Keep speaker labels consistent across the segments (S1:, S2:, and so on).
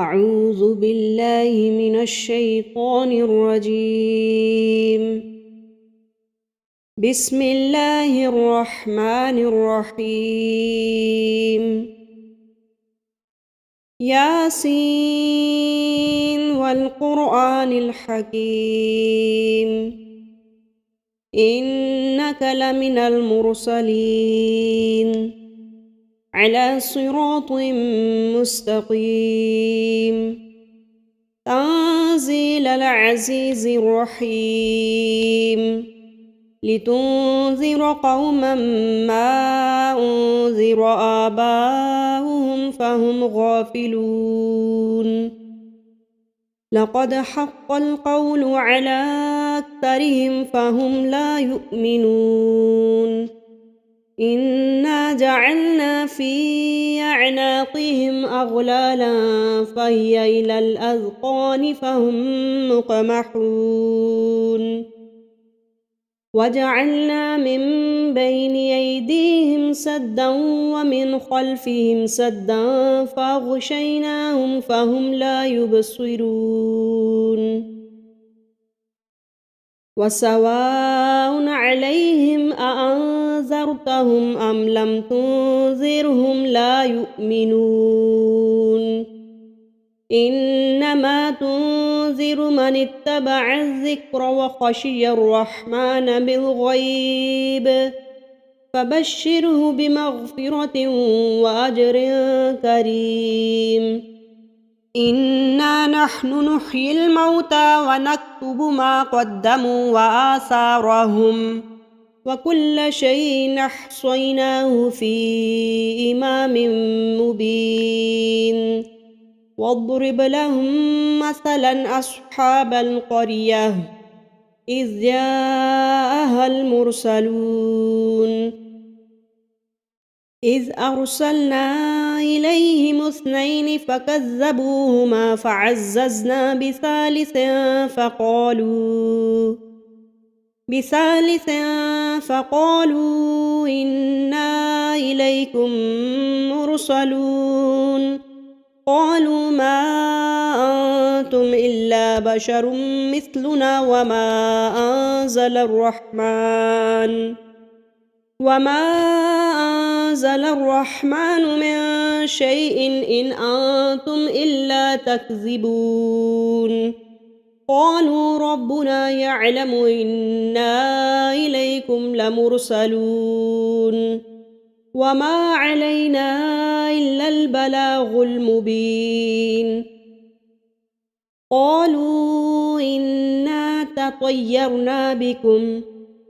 S1: أعوذ بالله من الشيطان الرجيم. بسم الله الرحمن الرحيم. ياسين والقرآن الحكيم إنك لمن المرسلين على صراط مستقيم تنزيل العزيز الرحيم لتنذر قوما ما أنذر آباؤهم فهم غافلون لقد حق القول على أكثرهم فهم لا يؤمنون إنا جعلنا في أعناقهم أغلالا فهي إلى الأذقان فهم مقمحون وجعلنا من بين أيديهم سدا ومن خلفهم سدا فأغشيناهم فهم لا يبصرون وسواء عليهم أأنذرتهم أم لم تنذرهم لا يؤمنون إنما تنذر من اتبع الذكر وخشي الرحمن بالغيب فبشره بمغفرة وأجر كريم إنا نحن نحيي الموتى ونكتب ما قدموا وآثارهم وكل شيء أحصيناه في إمام مبين واضرب لهم مثلا أصحاب القرية إذ جاءها المرسلون إذ أرسلنا إليهم 2 فكذبوهما فعززنا بثالث فقالوا إنا إليكم مرسلون قالوا ما أنتم إلا بشر مثلنا وما أنزل الرحمن من شيء إن أنتم إلا تكذبون قالوا ربنا يعلم إنا إليكم لمرسلون وما علينا إلا البلاغ المبين قالوا إنا تطيرنا بكم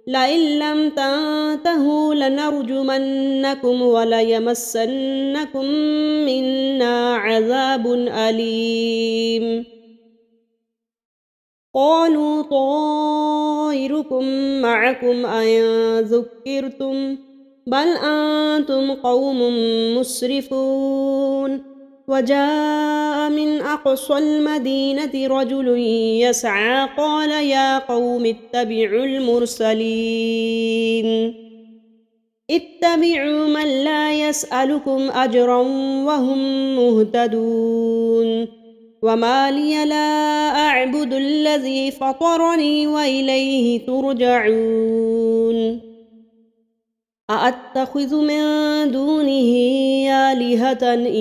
S1: لئن لم تنتهوا لنرجمنكم وليمسنكم منا عذاب أليم قالوا طائركم معكم أئن ذكرتم بل أنتم قوم مسرفون وجاء من أقصى المدينة رجل يسعى قال يا قوم اتبعوا من لا يسألكم أجرا وهم مهتدون وما لي لا أعبد الذي فطرني وإليه ترجعون أأتخذ من دونه آلهة إن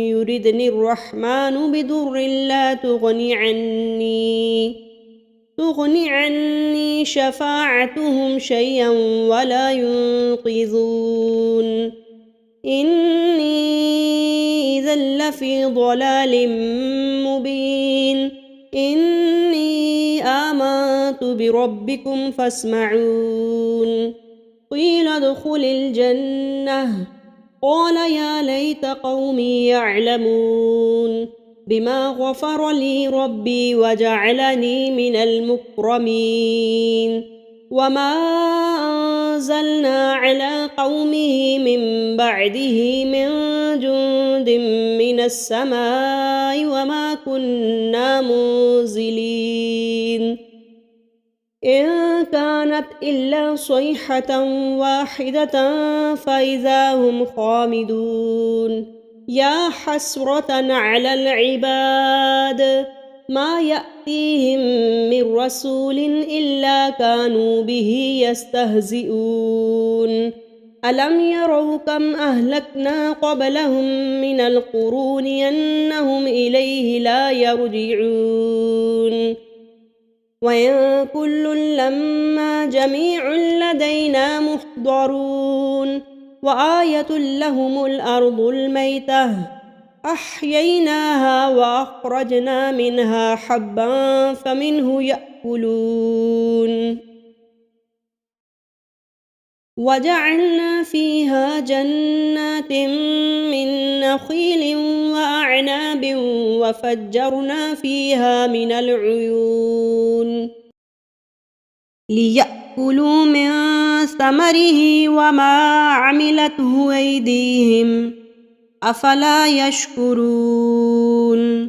S1: يردني الرحمن بضر لا تغني عني شفاعتهم شيئا ولا ينقذون إني إذا لفي ضلال مبين إني آمنت بربكم فاسمعون قيل ادخل الجنة قال يا ليت قومي يعلمون بما غفر لي ربي وجعلني من المكرمين وما أنزلنا على قومه من بعده من جند من السماء وما كنا منزلين إن كانت إلا صيحة واحدة فإذا هم خامدون يا حسرة على العباد ما يأتيهم من رسول إلا كانوا به يستهزئون ألم يروا كم أهلكنا قبلهم من القرون أنهم إليه لا يرجعون وإن كل لما جميع لدينا محضرون وآية لهم الأرض الميتة أحييناها وأخرجنا منها حبا فمنه يأكلون وجعلنا فيها جنات من نخيل وأعناب وفجرنا فيها من العيون ليأكلوا من ثمره وما عملته أيديهم أفلا يشكرون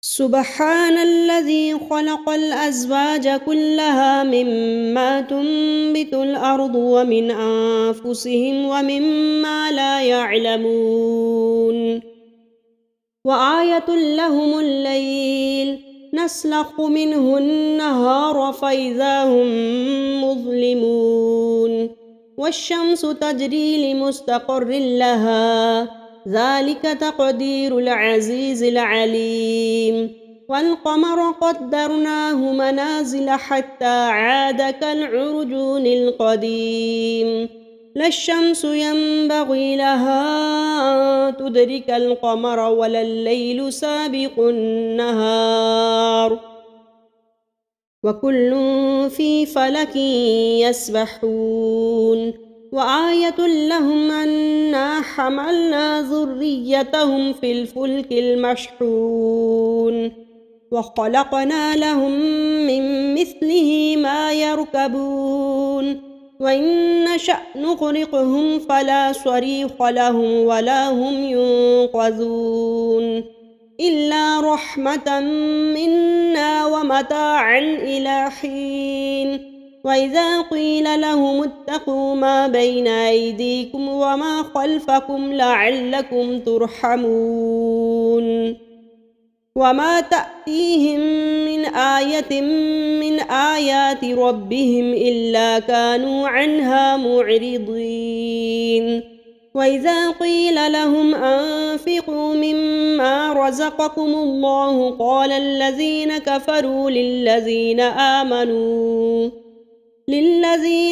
S1: سبحان الذي خلق الأزواج كلها مما تنبت الأرض ومن أنفسهم ومما لا يعلمون وآية لهم الليل نسلخ منه النهار فإذا هم مظلمون والشمس تجري لمستقر لها ذلك تقدير العزيز العليم والقمر قدرناه منازل حتى عاد كالعرجون القديم لا الشمس ينبغي لها أن تدرك القمر ولا الليل سابق النهار وكل في فلك يسبحون وآية لهم أنا حملنا ذريتهم في الفلك المشحون وخلقنا لهم من مثله ما يركبون وإن نشأ نغرقهم فلا صريخ لهم ولا هم ينقذون إلا رحمة منا ومتاعا إلى حين وإذا قيل لهم اتقوا ما بين أيديكم وما خلفكم لعلكم ترحمون وما تأتيهم من آية من آيات ربهم إلا كانوا عنها معرضين وإذا قيل لهم أنفقوا مما رزقكم الله قال الذين كفروا للذين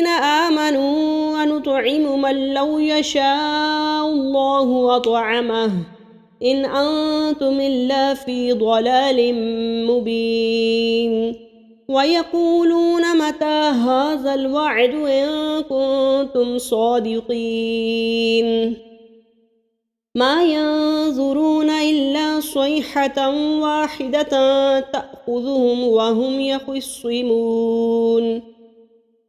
S1: آمنوا ونطعم من لو يشاء الله أطعمه إن أنتم إلا في ضلال مبين ويقولون متى هذا الوعد إن كنتم صادقين ما ينظرون إلا صيحة واحدة تأخذهم وهم يخصمون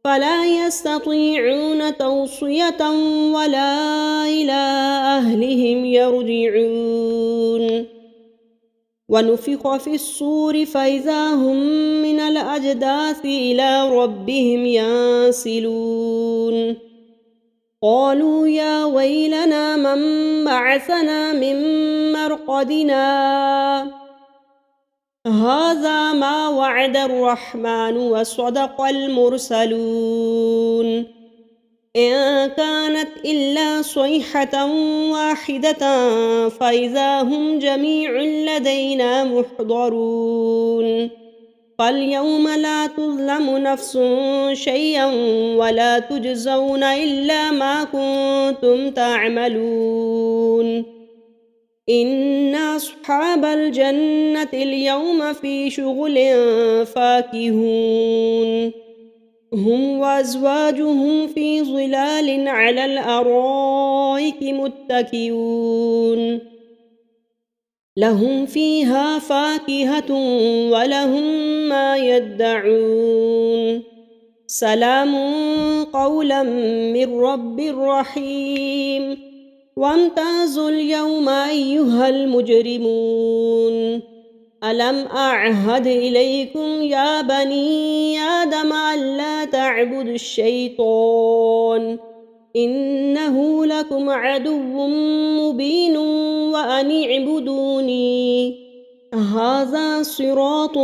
S1: فلا يستطيعون توصية ولا إلى أهلهم يرجعون ونفخ في الصور فإذا هم من الأجداث إلى ربهم ينسلون قالوا يا ويلنا من بعثنا من مرقدنا هذا ما وعد الرحمن وصدق المرسلون إن كانت إلا صيحة واحدة فإذا هم جميع لدينا محضرون فاليوم لا تظلم نفس شيئا ولا تجزون إلا ما كنتم تعملون إن أصحاب الجنة اليوم في شغل فاكهون هم وأزواجهم في ظلال على الأرائك متكئون لهم فيها فاكهة ولهم ما يدعون سلام قولا من رب رحيم وامتازوا اليوم أيها المجرمون ألم أعهد إليكم يا بني آدم ألا تعبدوا الشيطان إنه لكم عدو مبين وأن اعبدوني هذا صراط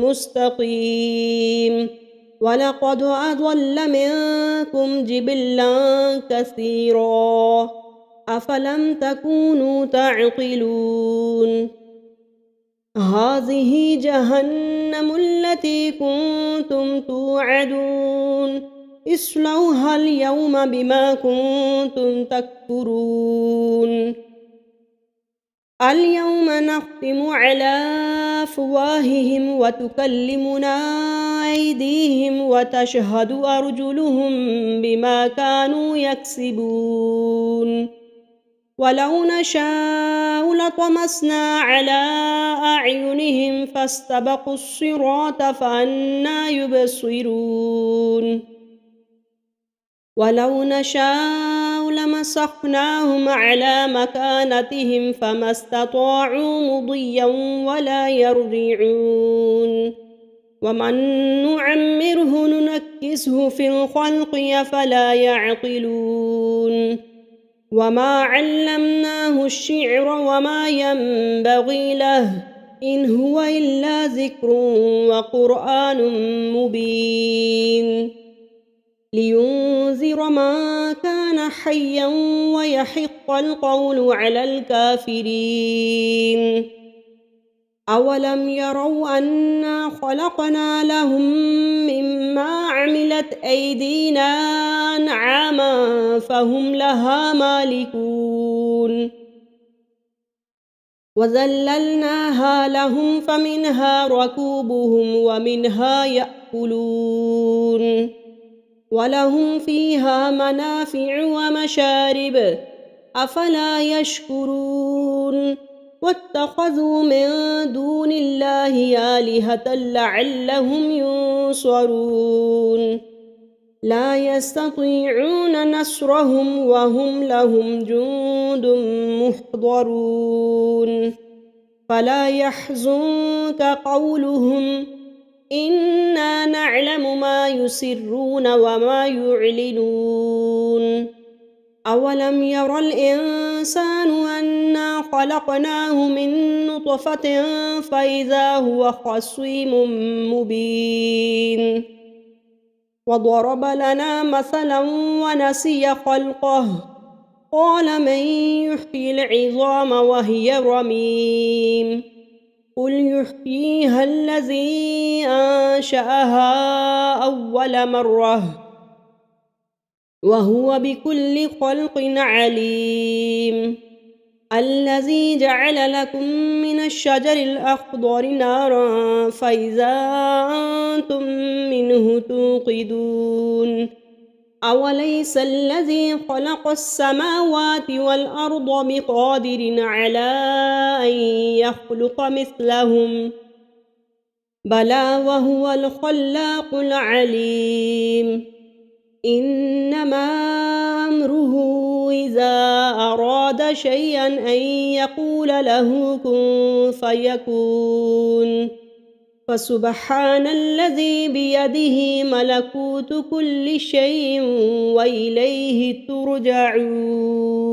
S1: مستقيم ولقد أضل منكم جبلا كثيرا أفلم تكونوا تعقلون هذه جهنم التي كنتم توعدون اصلوها اليوم بما كنتم تكفرون اليوم نختم على أفواههم وتكلمنا أيديهم وتشهد أرجلهم بما كانوا يكسبون ولو نشاء لطمسنا على أعينهم فاستبقوا الصراط فأنى يبصرون ولو نشاء لمسخناهم على مكانتهم فما استطاعوا مضيا ولا يرجعون ومن نعمره ننكسه في الخلق أفلا يعقلون وما علمناه الشعر وما ينبغي له إن هو إلا ذكر وقرآن مبين لينذر من كان حيا ويحق القول على الكافرين أولم يروا أنا خلقنا لهم مما عملت أيدينا أنعاما فهم لها مالكون وذللناها لهم فمنها ركوبهم ومنها يأكلون ولهم فيها منافع ومشارب أفلا يشكرون واتخذوا من دون الله آلهة لعلهم ينصرون لا يستطيعون نصرهم وهم لهم جند محضرون فلا يحزنك قولهم إنا نعلم ما يسرون وما يعلنون أولم ير الإنسان أنا خلقناه من نطفة فإذا هو خصيم مبين وضرب لنا مثلا ونسي خلقه قال من يحيي العظام وهي رميم قل يحييها الذي أنشأها أول مرة وهو بكل خلق عليم الذي جعل لكم من الشجر الأخضر نارا فإذا أنتم منه توقدون أوليس الذي خلق السماوات والأرض بقادر على أن يخلق مثلهم بلى وهو الخلاق العليم إنما أمره إذا أراد شيئا أن يقول له كن فيكون فسبحان الذي بيده ملكوت كل شيء وإليه ترجعون